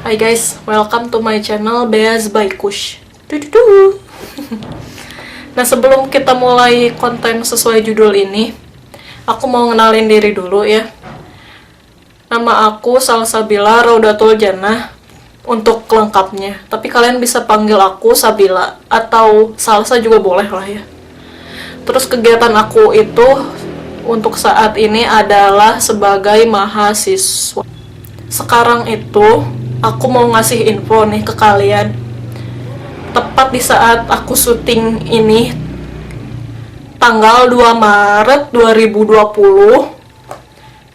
Hai guys, welcome to my channel Beaz by Kush. Dududu. Nah, sebelum kita mulai konten sesuai judul ini, aku mau ngenalin diri dulu ya. Nama aku Salsabila Raudatul Jannah untuk lengkapnya. Tapi kalian bisa panggil aku Sabila atau Salsa juga boleh lah ya. Terus kegiatan aku itu untuk saat ini adalah sebagai mahasiswa. Sekarang itu aku mau ngasih info nih ke kalian. Tepat di saat aku syuting ini, tanggal 2 Maret 2020,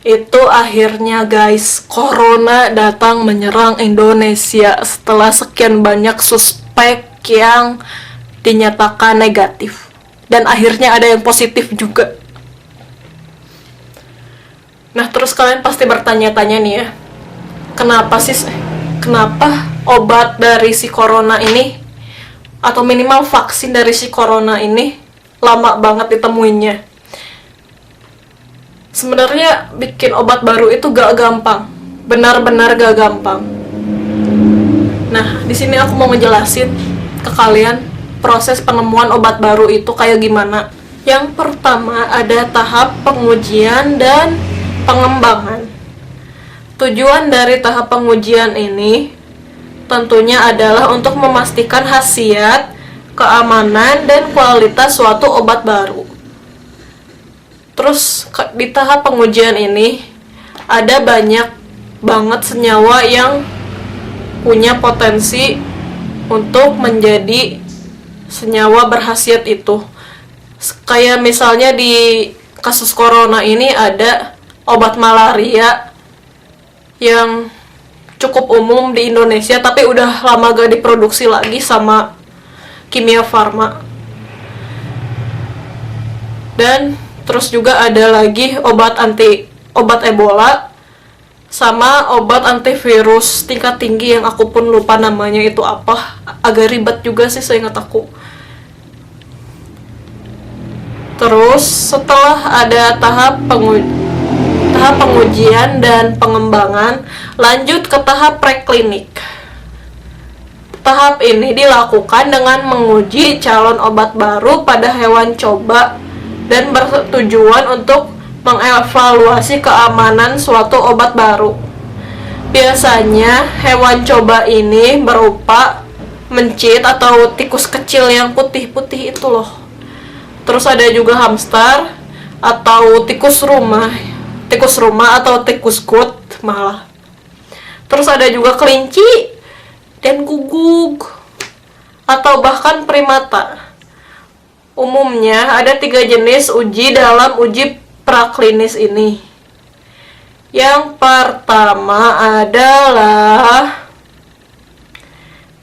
itu akhirnya guys, Corona datang menyerang Indonesia setelah sekian banyak suspek yang dinyatakan negatif. Dan akhirnya ada yang positif juga. Nah, terus kalian pasti bertanya-tanya nih ya, kenapa obat dari si corona ini, atau minimal vaksin dari si corona ini lama banget ditemuinnya? Sebenarnya bikin obat baru itu gak gampang, benar-benar gak gampang. Nah, di sini aku mau ngejelasin ke kalian proses penemuan obat baru itu kayak gimana. Yang pertama ada tahap pengujian dan pengembangan. Tujuan dari tahap pengujian ini tentunya adalah untuk memastikan khasiat, keamanan, dan kualitas suatu obat baru. Terus di tahap pengujian ini ada banyak banget senyawa yang punya potensi untuk menjadi senyawa berkhasiat itu. Kayak misalnya di kasus corona ini ada obat malaria yang cukup umum di Indonesia, tapi udah lama gak diproduksi lagi sama Kimia Farma. Dan terus juga ada lagi obat Ebola sama obat antivirus tingkat tinggi yang aku pun lupa namanya itu apa. Agak ribet juga sih seingat aku. Terus setelah ada tahap pengujian dan pengembangan, lanjut ke tahap preklinik. Tahap ini dilakukan dengan menguji calon obat baru pada hewan coba dan bertujuan untuk mengevaluasi keamanan suatu obat baru. Biasanya hewan coba ini berupa mencit atau tikus kecil yang putih-putih itu loh. Terus ada juga hamster atau tikus rumah atau tikus got malah. Terus ada juga kelinci dan guguk atau bahkan primata. Umumnya ada 3 jenis uji dalam uji praklinis ini. Yang pertama adalah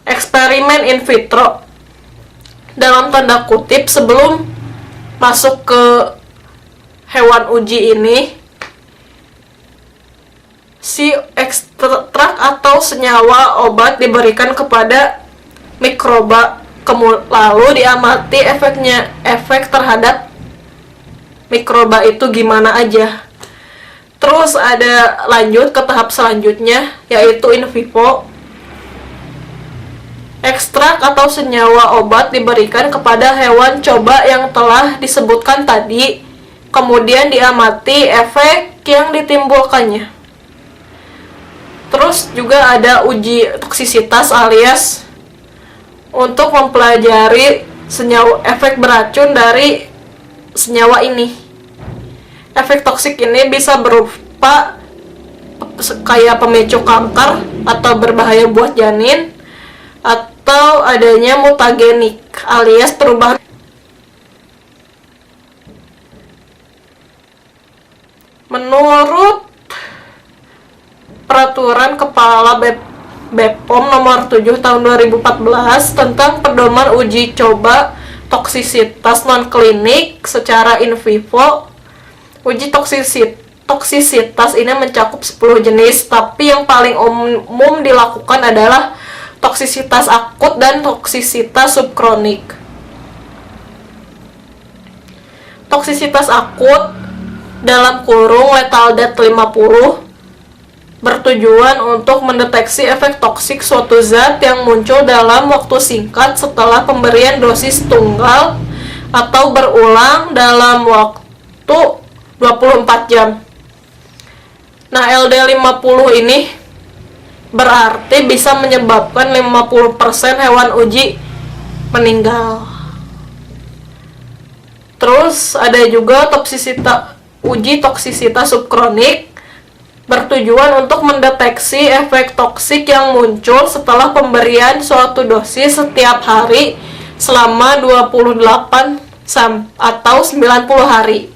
eksperimen in vitro. Dalam tanda kutip, sebelum masuk ke hewan uji ini, si ekstrak atau senyawa obat diberikan kepada mikroba, lalu diamati efek terhadap mikroba itu gimana aja. Terus ada lanjut ke tahap selanjutnya, yaitu in vivo. Ekstrak atau senyawa obat diberikan kepada hewan coba yang telah disebutkan tadi, kemudian diamati efek yang ditimbulkannya. Terus juga ada uji toksisitas alias untuk mempelajari efek beracun dari senyawa ini. Efek toksik ini bisa berupa kayak pemicu kanker atau berbahaya buat janin, atau adanya mutagenik alias perubahan. Menurut Peraturan Kepala BPOM nomor 7 tahun 2014 tentang pedoman uji coba toksisitas non-klinik secara in vivo, uji toksisitas ini mencakup 10 jenis, tapi yang paling umum dilakukan adalah toksisitas akut dan toksisitas subkronik. Toksisitas akut dalam kurung letal dat 50 bertujuan untuk mendeteksi efek toksik suatu zat yang muncul dalam waktu singkat setelah pemberian dosis tunggal atau berulang dalam waktu 24 jam. Nah, LD50 ini berarti bisa menyebabkan 50% hewan uji meninggal. Terus ada juga uji toksisitas subkronik, bertujuan untuk mendeteksi efek toksik yang muncul setelah pemberian suatu dosis setiap hari selama 28 atau 90 hari.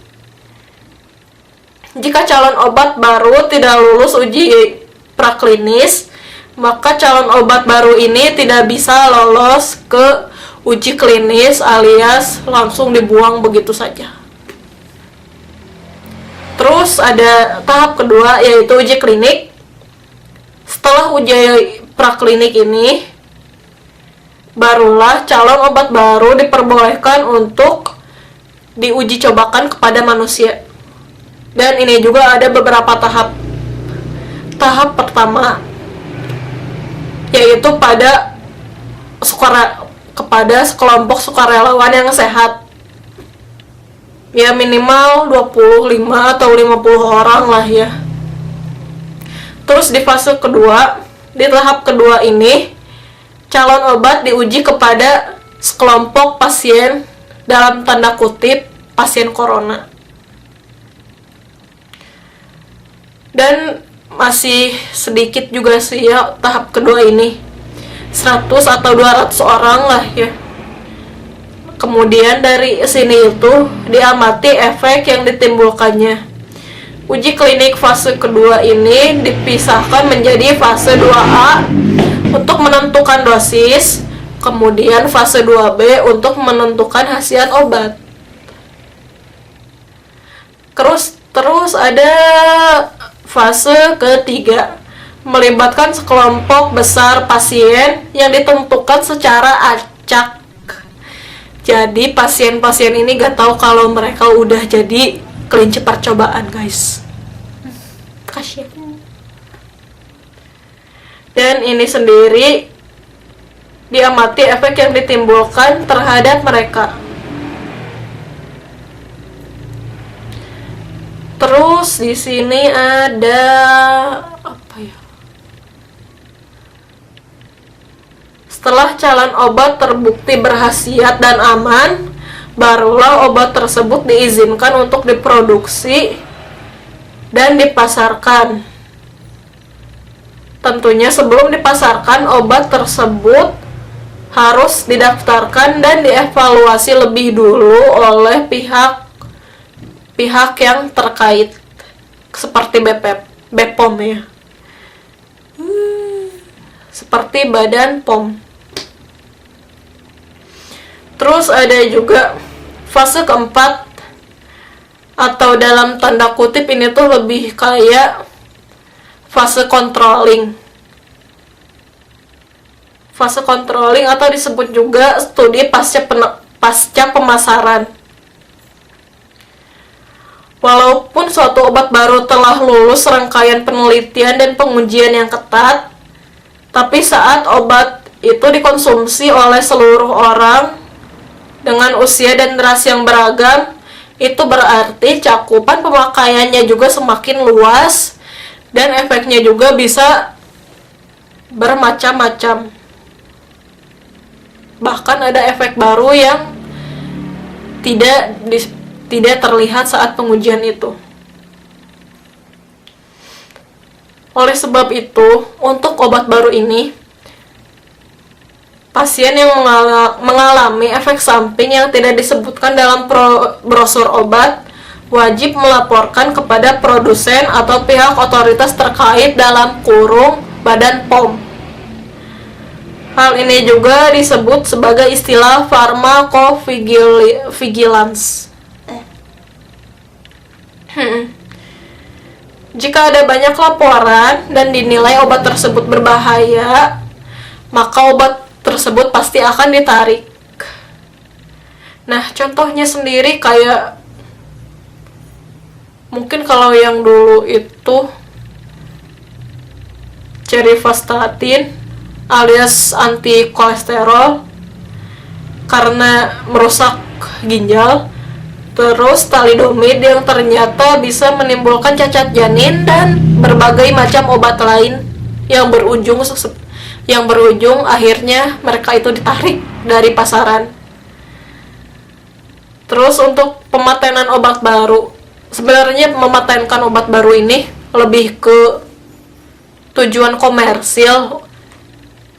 Jika calon obat baru tidak lulus uji praklinis, maka calon obat baru ini tidak bisa lolos ke uji klinis alias langsung dibuang begitu saja. Terus ada tahap kedua, yaitu uji klinik. Setelah uji praklinik ini, barulah calon obat baru diperbolehkan untuk diuji cobakan kepada manusia. Dan ini juga ada beberapa tahap. Tahap pertama, yaitu kepada sekelompok sukarelawan yang sehat. Ya minimal 25 atau 50 orang lah ya. Terus di fase kedua, di tahap kedua ini, calon obat diuji kepada sekelompok pasien, dalam tanda kutip pasien corona. Dan masih sedikit juga sih ya tahap kedua ini, 100 atau 200 orang lah ya. Kemudian dari sini itu diamati efek yang ditimbulkannya. Uji klinik fase kedua ini dipisahkan menjadi fase 2A untuk menentukan dosis, kemudian fase 2B untuk menentukan khasiat obat. Terus ada fase ketiga, melibatkan sekelompok besar pasien yang ditentukan secara acak. Jadi pasien-pasien ini gak tahu kalau mereka udah jadi kelinci percobaan, guys. Kasihan. Dan ini sendiri diamati efek yang ditimbulkan terhadap mereka. Terus di sini ada apa ya? Setelah calon obat terbukti berkhasiat dan aman, barulah obat tersebut diizinkan untuk diproduksi dan dipasarkan. Tentunya sebelum dipasarkan, obat tersebut harus didaftarkan dan dievaluasi lebih dulu oleh pihak yang terkait, seperti BPOM ya. Seperti Badan POM. Terus ada juga fase keempat, atau dalam tanda kutip ini tuh lebih kayak fase controlling. Fase controlling atau disebut juga studi pasca pemasaran. Walaupun suatu obat baru telah lulus rangkaian penelitian dan pengujian yang ketat, tapi saat obat itu dikonsumsi oleh seluruh orang dengan usia dan ras yang beragam, itu berarti cakupan pemakaiannya juga semakin luas dan efeknya juga bisa bermacam-macam. Bahkan ada efek baru yang tidak terlihat saat pengujian itu. Oleh sebab itu, untuk obat baru ini, pasien yang mengalami efek samping yang tidak disebutkan dalam brosur obat wajib melaporkan kepada produsen atau pihak otoritas terkait dalam kurung Badan POM. Hal ini juga disebut sebagai istilah pharmacovigilance. Jika ada banyak laporan dan dinilai obat tersebut berbahaya, maka obat tersebut pasti akan ditarik. Nah, contohnya sendiri kayak mungkin kalau yang dulu itu Cerivastatin alias anti kolesterol karena merusak ginjal. Terus thalidomid yang ternyata bisa menimbulkan cacat janin, dan berbagai macam obat lain yang berujung akhirnya mereka itu ditarik dari pasaran. Terus untuk pematenan obat baru, sebenarnya mematenkan obat baru ini lebih ke tujuan komersil,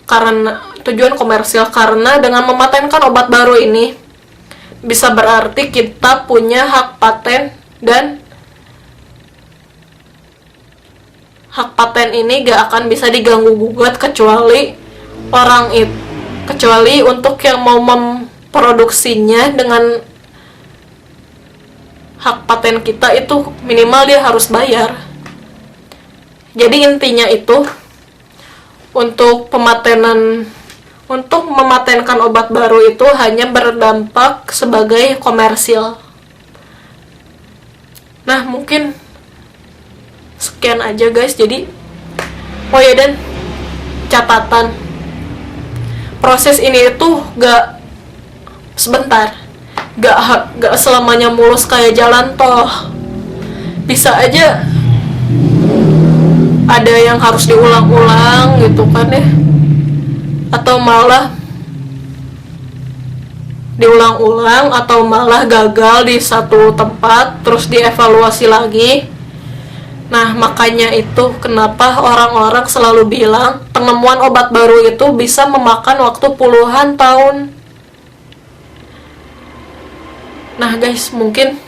karena dengan mematenkan obat baru ini bisa berarti kita punya hak paten, dan hak paten ini gak akan bisa diganggu gugat kecuali untuk yang mau memproduksinya. Dengan hak paten kita itu minimal dia harus bayar. Jadi intinya itu untuk mematenkan obat baru itu hanya berdampak sebagai komersil. Nah, mungkin sekian aja guys. Jadi, oh ya, dan catatan, proses ini itu gak sebentar, gak selamanya mulus kayak jalan tol. Bisa aja ada yang harus diulang-ulang gitu kan ya, atau malah diulang-ulang, atau malah gagal di satu tempat terus dievaluasi lagi. Nah, makanya itu kenapa orang-orang selalu bilang penemuan obat baru itu bisa memakan waktu puluhan tahun. Nah guys, mungkin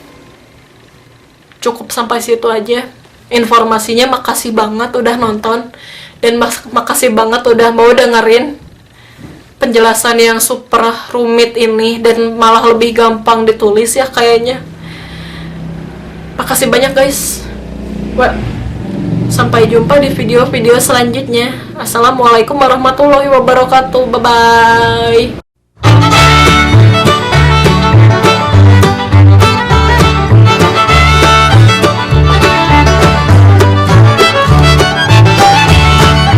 cukup sampai situ aja informasinya. Makasih banget udah nonton, dan makasih banget udah mau dengerin penjelasan yang super rumit ini, dan malah lebih gampang ditulis ya kayaknya. Makasih banyak guys. Sampai jumpa di video-video selanjutnya. Assalamualaikum warahmatullahi wabarakatuh. Bye bye.